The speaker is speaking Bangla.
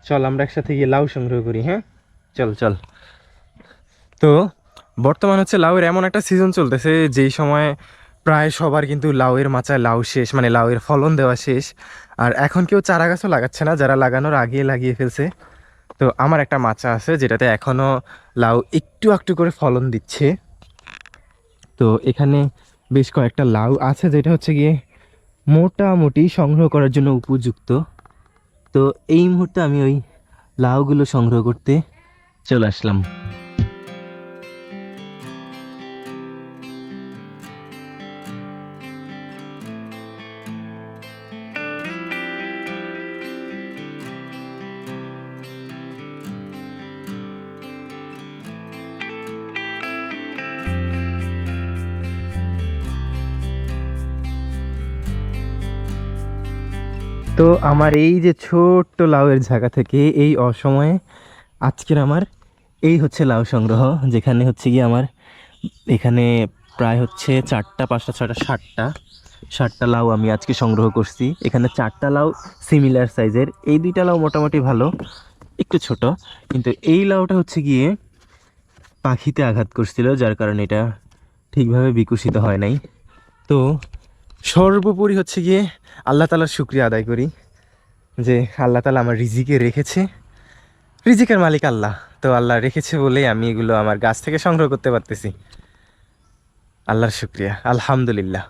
চল আমরা একসাথে গিয়ে লাউ সংগ্রহ করি। হ্যাঁ চল চল। তো বর্তমান হচ্ছে লাউয়ের এমন একটা সিজন চলতেছে যেই সময় প্রায় সবার কিন্তু লাউয়ের মাচায় লাউ শেষ, মানে লাউয়ের ফলন দেওয়া শেষ। আর এখন কেউ চারা গাছও লাগাচ্ছে না, যারা লাগানোর আগে লাগিয়ে ফেলছে। তো আমার একটা মাচা আছে যেটাতে এখনও লাউ একটু একটু করে ফলন দিচ্ছে। তো এখানে বেশ কয়েকটা লাউ আছে যেটা হচ্ছে গিয়ে মোটামুটি সংগ্রহ করার জন্য উপযুক্ত। তো এই মুহূর্তে আমি ওই লাউগুলো সংগ্রহ করতে চলে আসলাম। তো আমার এই যে ছোট্ট লাউয়ের জায়গা থেকে এই অসময়ে আজকের আমার এই হচ্ছে লাউ সংগ্রহ, যেখানে হচ্ছে গিয়ে আমার এখানে প্রায় হচ্ছে 4টা 5টা 6টা 60টা লাউ আমি আজকে সংগ্রহ করছি। এখানে 4টা লাউ সিমিলার সাইজের, এই 2টা লাউ মোটামুটি ভালো, একটু ছোট। কিন্তু এই লাউটা হচ্ছে গিয়ে পাখিতে আঘাত করছিল, যার কারণে এটা ঠিকভাবে বিকশিত হয় নাই। তো সর্বোপরি হচ্ছে গিয়ে আল্লাহ তাআলার শুকরিয়া আদায় করি যে আল্লাহ তাআলা আমার রিজিকে রেখেছে। রিজিকের মালিক আল্লাহ, তো আল্লাহ রেখেছে বলেই আমি এগুলো আমার গাছ থেকে সংগ্রহ করতে পারতেছি। আল্লাহর শুকরিয়া, আলহামদুলিল্লাহ।